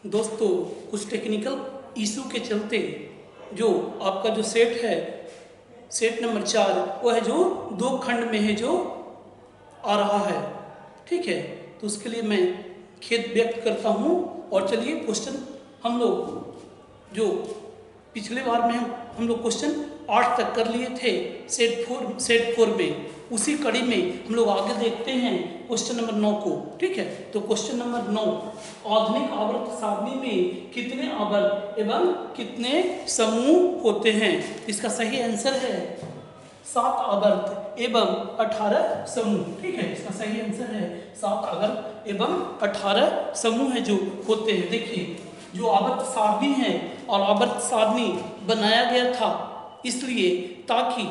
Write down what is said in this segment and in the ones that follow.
दोस्तों कुछ technical issue के चलते जो आपका जो सेट है, सेट नंबर 4, वो है जो 2 खंड में है जो आ रहा है। ठीक है, तो उसके लिए मैं खेद व्यक्त करता हूँ। और चलिए क्वेश्चन हम लोग जो पिछले बार में हम लोग क्वेश्चन 8 तक कर लिए थे सेट 4 में, उसी कड़ी में हम लोग आगे देखते हैं क्वेश्चन नंबर 9 को। ठीक है, तो क्वेश्चन नंबर 9, आधुनिक आवर्त सारणी में कितने आवर्त एवं कितने समूह होते हैं? इसका सही आंसर है 7 आवर्त एवं 18 समूह। ठीक है, इसका सही आंसर है 7 आवर्त एवं 18 समूह है जो होते हैं। देखिए, जो आवर्त सारणी है, और आवर्त सारणी बनाया गया था इसलिए ताकि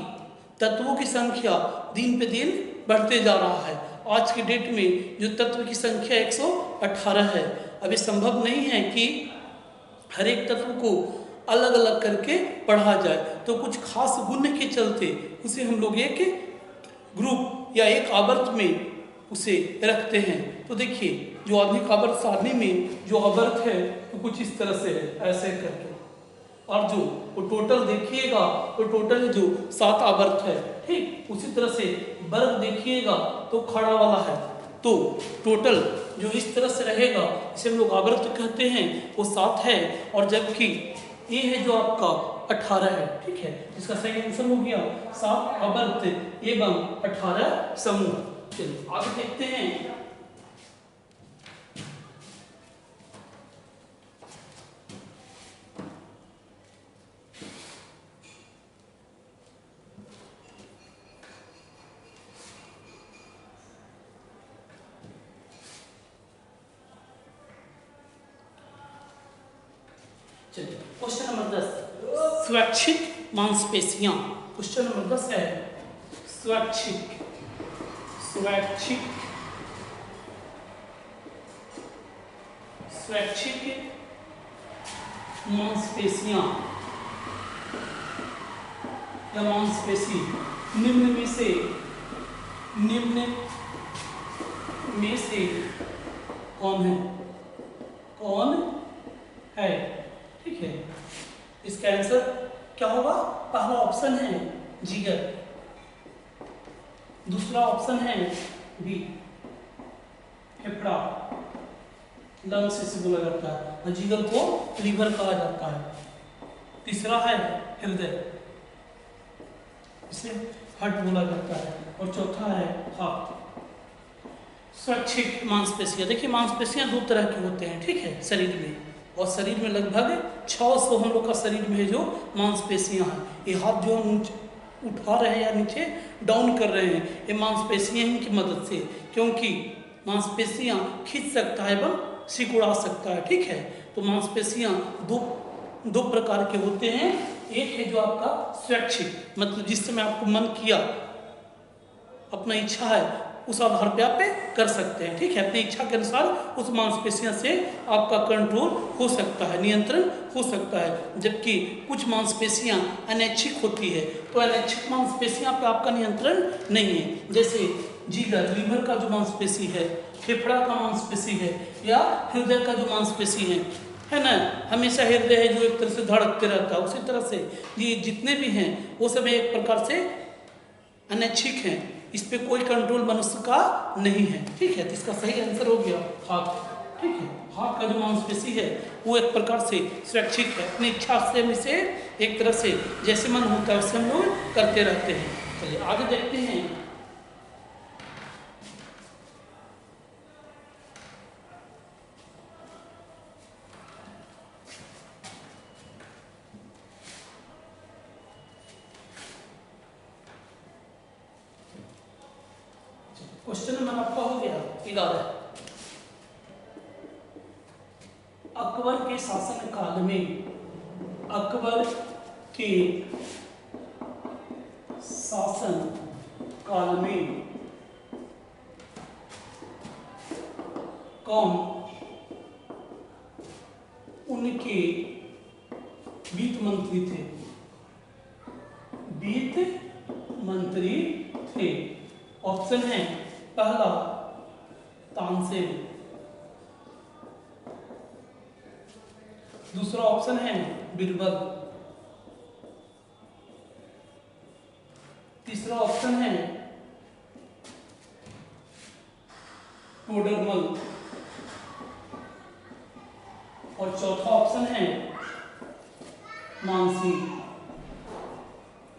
तत्वों की संख्या दिन पे दिन बढ़ते जा रहा है। आज के डेट में जो तत्व की संख्या 118 है। अभी संभव नहीं है कि हर एक तत्व को अलग अलग करके पढ़ा जाए, तो कुछ खास गुण के चलते उसे हम लोग एक ग्रुप या एक आवर्त में उसे रखते हैं। तो देखिए, जो आधुनिक आवर्त सारणी में जो आवर्त है तो कुछ इस तरह से है, ऐसे करके। और जो वो टोटल देखिएगा तो टोटल जो 7 आवर्त है। ठीक, उसी तरह से वर्ग देखिएगा तो खड़ा वाला है, तो टोटल जो इस तरह से रहेगा इसे हम लोग आवर्त कहते हैं, वो 7 है। और जबकि ये है जो आपका 18 है। ठीक है, इसका सही आंसर हो गया 7 आवर्त एवं 18 समूह। चलिए आगे देखते हैं। चलिए क्वेश्चन नंबर 10, स्वैच्छिक मांसपेशियां। क्वेश्चन नंबर 10 है स्वैच्छिक स्वैच्छिक स्वैच्छिक मांसपेशियां या मांसपेशी निम्न में से कौन है? कौन है? ठीक है, इसका आंसर क्या होगा? पहला ऑप्शन है जिगर, दूसरा ऑप्शन है बी फेफड़ा, लंग्स इसे बोला जाता है, और जिगर को लीवर कहा जाता है। तीसरा है हृदय, इसे हार्ट बोला जाता है, और चौथा है हार्ट। स्वैच्छिक मांसपेशियां, देखिए मांसपेशियां 2 तरह के होते हैं। ठीक है, शरीर में, और शरीर में लगभग 600 हम लोग का शरीर में जो मांसपेशियां हैं, ये हाथ जो हम उठा रहे हैं या नीचे डाउन कर रहे हैं, ये मांसपेशियां ही की मदद से, क्योंकि मांसपेशियां खींच सकता है एवं सिकुड़ा सकता है। ठीक है, तो मांसपेशियां दो प्रकार के होते हैं। एक है जो आपका स्वैच्छिक, मतलब जिस समय आपको मन किया, अपना इच्छा है, उस आधार पे आप कर सकते हैं। ठीक है, अपनी इच्छा के अनुसार उस मांसपेशियां से आपका कंट्रोल हो सकता है, नियंत्रण हो सकता है। जबकि कुछ मांसपेशियां अनैच्छिक होती है, तो अनैच्छिक मांसपेशियां पे आपका नियंत्रण नहीं है। जैसे जिगर, लीवर का जो मांसपेशी है, फेफड़ा का मांसपेशी है, या हृदय का जो मांसपेशी है ना, हमेशा हृदय है जो एक तरह से धड़कते रहता है, उसी तरह से ये जितने भी हैं वो सब एक प्रकार से अनैच्छिक हैं, इस पे कोई कंट्रोल मनुष्य का नहीं है। ठीक है, तो इसका सही आंसर हो गया हार्ट। ठीक है, हार्ट का जो मांसपेशी है वो एक प्रकार से स्वैच्छिक है, अपनी इच्छा से हम इसे एक तरह से जैसे मन होता है उससे हम लोग करते रहते हैं। चलिए आगे देखते हैं। क्वेश्चन नंबर आपका हो गया 11, अकबर के शासन काल में, अकबर के शासन काल में कौन उनके वित्त मंत्री थे? वित्त मंत्री थे। ऑप्शन है पहला तानसेन, दूसरा ऑप्शन है बीरबल। तीसरा ऑप्शन है टोडरमल। और चौथा ऑप्शन है मानसिंह,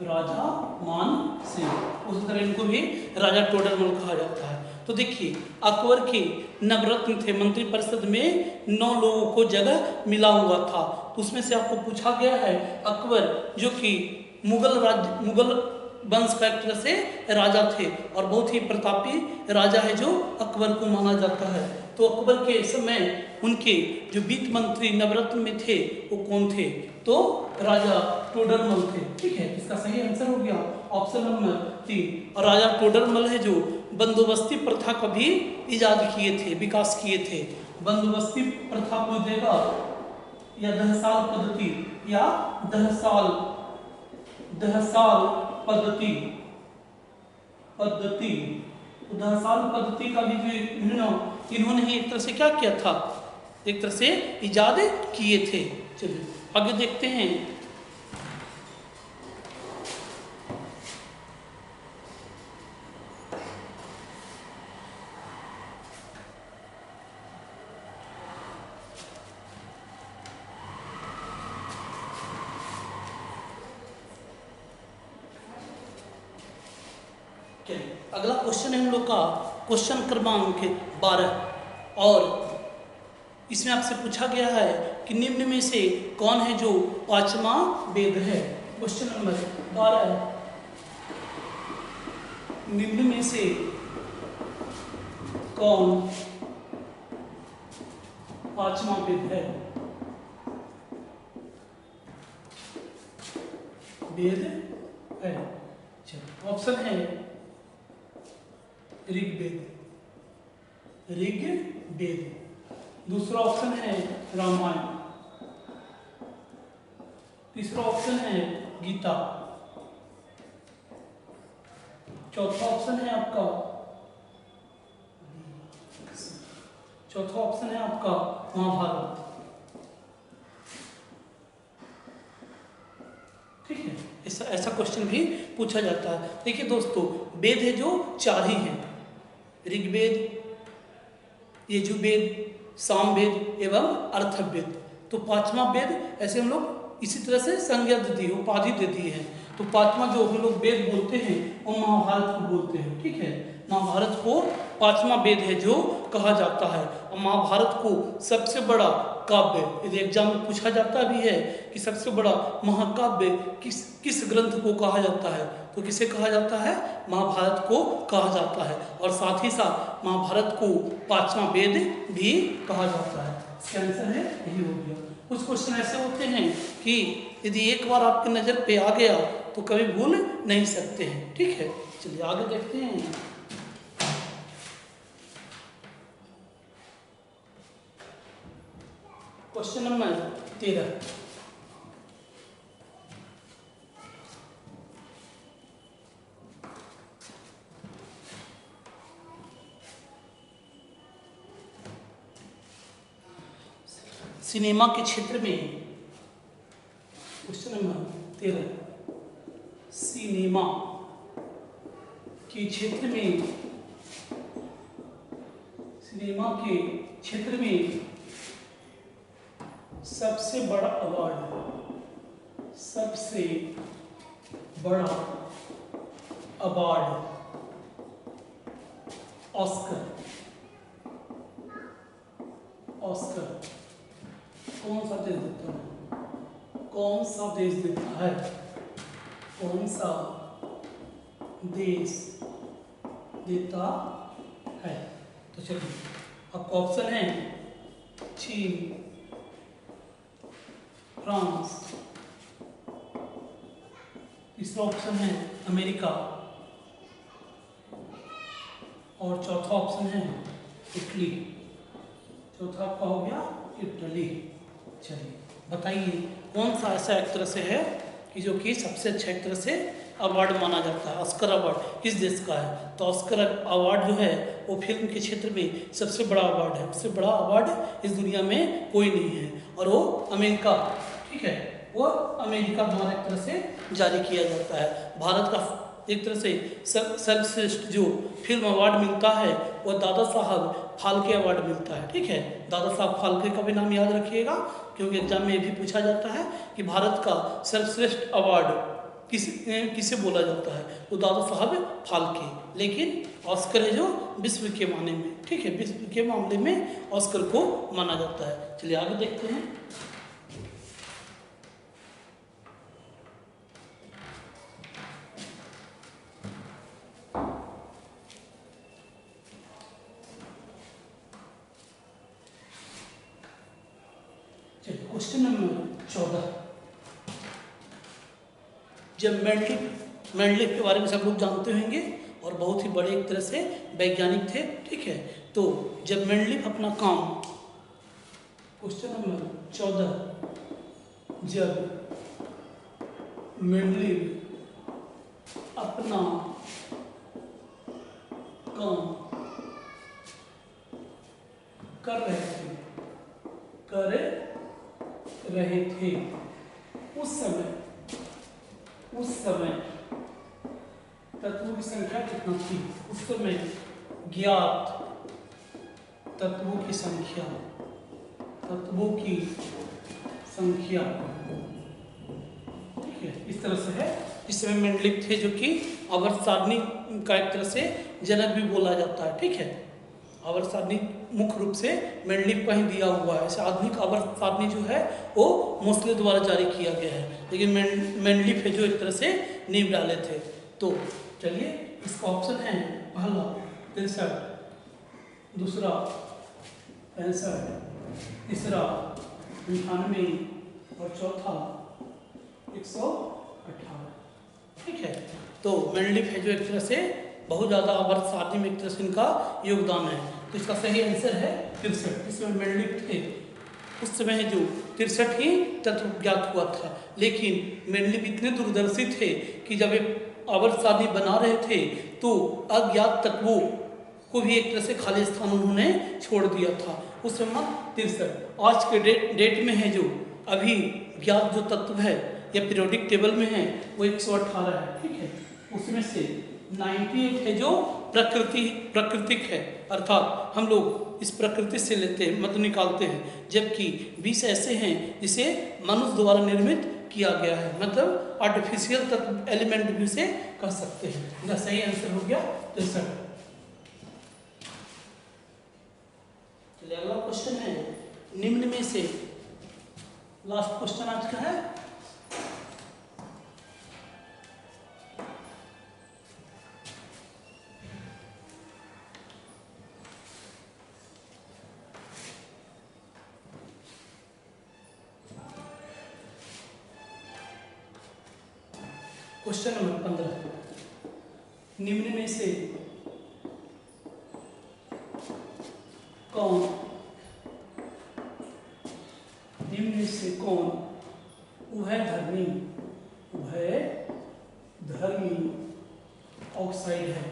राजा मानसिंह। उसी तरह इनको भी राजा टोडरमल कहा जाता है। तो देखिए अकबर के नवरत्न थे, मंत्रिपरिषद में 9 लोगों को जगह मिला हुआ था। तो उसमें से आपको पूछा गया है अकबर जो कि मुगल वंश का एक तरह से राजा थे और बहुत ही प्रतापी राजा है जो अकबर को माना जाता है। तो अकबर के समय उनके जो वित्त मंत्री नवरत्न में थे वो कौन थे? तो राजा टोडरमल थे। ठीक है, इसका सही आंसर हो गया ऑप्शन नंबर 3। और राजा टोडरमल है जो बंदोबस्ती प्रथा का भी इजाद किए थे, विकास किए थे। बंदोबस्ती प्रथा को देगा या दहसाल पद्धति या दहसाल पद्धति। दहसाल पद्धति का भी जो इन्होंने ही एक तरह से क्या किया था, एक तरह से इजाद किए थे। चलिए आगे देखते हैं। अगला क्वेश्चन है हम लोग का क्वेश्चन क्रमांक 12 और इसमें आपसे पूछा गया है कि निम्न में से कौन है जो 5वां वेद है। क्वेश्चन नंबर 12, निम्न में से कौन 5वां वेद है? वेद है। ऑप्शन है ऋग्वेद। दूसरा ऑप्शन है रामायण। तीसरा ऑप्शन है गीता। चौथा ऑप्शन है आपका महाभारत। ठीक है, ऐसा क्वेश्चन भी पूछा जाता है। देखिए दोस्तों, वेद है जो 4 ही हैं, ऋग्वेद, यजुर्वेद, सामवेद एवं अर्थवेद। तो 5वां वेद ऐसे हम लोग इसी तरह से संज्ञा दे दी, उपाधि दे दी है। तो 5वां जो हम लोग वेद बोलते हैं वो महाभारत को बोलते हैं। ठीक है, महाभारत को 5वां वेद है जो कहा जाता है। और महाभारत को सबसे बड़ा काव्य, यदि एग्जाम में पूछा जाता भी है कि सबसे बड़ा महाकाव्य किस ग्रंथ को कहा जाता है, तो किसे कहा जाता है? महाभारत को कहा जाता है। और साथ ही साथ महाभारत को 5वां वेद भी कहा जाता है। इसका आंसर है यही हो गया। कुछ क्वेश्चन ऐसे होते हैं कि यदि एक बार आपकी नज़र पे आ गया तो कभी भूल नहीं सकते हैं। ठीक है, चलिए आगे देखते हैं। क्वेश्चन नंबर 13, सिनेमा के क्षेत्र में। क्वेश्चन नंबर 13, सिनेमा के क्षेत्र में सबसे बड़ा अवार्ड ऑस्कर कौन सा देश देता है? कौन सा देश देता है? तो चलिए आपका ऑप्शन है चीन, फ्रांस, तीसरा ऑप्शन है अमेरिका और चौथा ऑप्शन है इटली। चौथा आपका हो गया इटली। चलिए बताइए कौन सा ऐसा एक तरह से है कि जो कि सबसे अच्छा एक तरह से अवार्ड माना जाता है? ऑस्कर अवार्ड किस देश का है? तो ऑस्कर अवार्ड जो है वो फिल्म के क्षेत्र में सबसे बड़ा अवार्ड है। उससे बड़ा अवार्ड इस दुनिया में कोई नहीं है, और वो अमेरिका, ठीक है, वो अमेरिका द्वारा एक तरह से जारी किया जाता है। भारत का एक तरह से सर्वश्रेष्ठ जो फिल्म अवार्ड मिलता है वो दादा साहब फाल्के अवार्ड मिलता है, ठीक है। दादा साहब फाल्के का भी नाम याद रखिएगा, क्योंकि एग्जाम में ये भी पूछा जाता है कि भारत का सर्वश्रेष्ठ अवार्ड किसे बोला जाता है, तो दादा साहब फाल्के। लेकिन ऑस्कर है जो विश्व के माने में, ठीक है, विश्व के मामले में ऑस्कर को माना जाता है। चलिए आगे देखते हैं। Question number 14। जब मेंडलीफ के बारे में सब लोग जानते होंगे और बहुत ही बड़े एक तरह से वैज्ञानिक थे, ठीक है। तो जब मेंडलीफ अपना काम, क्वेश्चन नंबर 14, जब मेंडलीफ अपना काम कर रहे थे उस समय तत्वों की संख्या कितना थी? उस समय ज्ञात तत्वों की संख्या, ठीक है, इस तरह से है। इस समय मेंडलीफ थे जो कि आवर्त सारणी का एक तरह से जनक भी बोला जाता है, ठीक है। आवर्त सारणी मुख्य रूप से मेंडलीफ का ही दिया हुआ है। ऐसे आधुनिक आवर्त सारणी जो है वो मोस्ले द्वारा जारी किया गया है, लेकिन मेंडलीफ है जो एक तरह से नींव डाले थे। तो चलिए इसका ऑप्शन है पहला 63, दूसरा 65, तीसरा 98 और चौथा 118, ठीक है। तो मेंडलीफ है जो एक तरह से बहुत ज़्यादा आवर्त सारणी में एक तरह से इनका योगदान है। तो इसका सही आंसर है 63। इसमें मेंडलीफ थे उस समय जो 63 ही तत्व ज्ञात हुआ था, लेकिन मेंडलीफ इतने दूरदर्शी थे कि जब एक आवर्त सारणी बना रहे थे तो अज्ञात तत्वों को भी एक तरह से खाली स्थान उन्होंने छोड़ दिया था। उस समय 63 आज के डेट में है जो अभी ज्ञात जो तत्व है या पीरियोडिक टेबल में है वो 118 है, ठीक है। उसमें से 98 है जो प्राकृतिक है, अर्थात हम लोग इस प्रकृति से लेते हैं, मतलब निकालते हैं, जबकि 20 ऐसे हैं जिसे मनुष्य द्वारा निर्मित किया गया है, मतलब आर्टिफिशियल तत्व एलिमेंट भी उसे कह सकते हैं। इसका सही आंसर हो गया 63। चलिए अगला क्वेश्चन है, निम्न में से, लास्ट क्वेश्चन आज का है, क्वेश्चन नंबर 15, निम्न में से कौन उभयधर्मी ऑक्साइड है।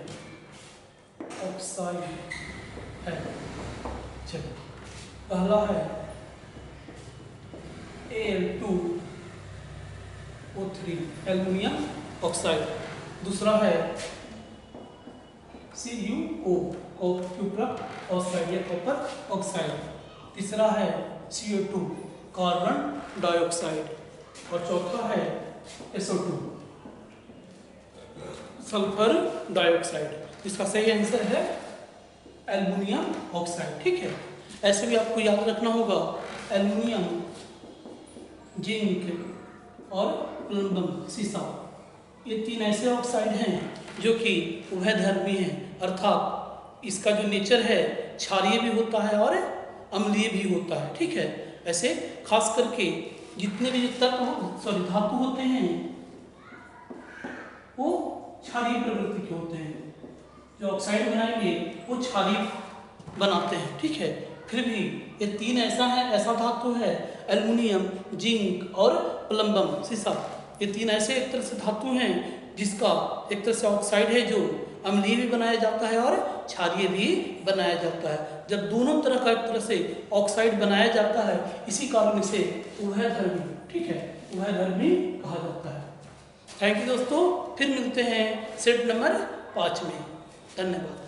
चलो पहला है Al2O3 एल्युमिनियम ऑक्साइड, दूसरा है CuO क्यूप्रक ऑक्साइड या कॉपर ऑक्साइड, तीसरा है CO2 कार्बन डाइऑक्साइड और चौथा है SO2 सल्फर डाइऑक्साइड। इसका सही आंसर है एल्युमिनियम ऑक्साइड, ठीक है। ऐसे भी आपको याद रखना होगा एल्युमिनियम, जिंक और प्लम्बम सीसा, ये 3 ऐसे ऑक्साइड हैं जो कि उभयधर्मी हैं, अर्थात इसका जो नेचर है क्षारीय भी होता है और अम्लीय भी होता है, ठीक है। ऐसे खास करके जितने भी धातु होते हैं वो क्षारीय प्रवृत्ति के होते हैं। जो ऑक्साइड बनाएंगे वो क्षारीय बनाते हैं, ठीक है। फिर भी ये 3 ऐसा धातु है, एल्युमिनियम, जिंक और प्लम्बम सीसा, ये 3 ऐसे एक तरह से धातु हैं जिसका एक तरह से ऑक्साइड है जो अम्लीय भी बनाया जाता है और क्षारीय भी बनाया जाता है। जब दोनों तरह का एक तरह से ऑक्साइड बनाया जाता है, इसी कारण इसे उभयधर्मी, ठीक है, उभयधर्मी कहा जाता है। थैंक यू दोस्तों, फिर मिलते हैं सेट नंबर 5 में। धन्यवाद।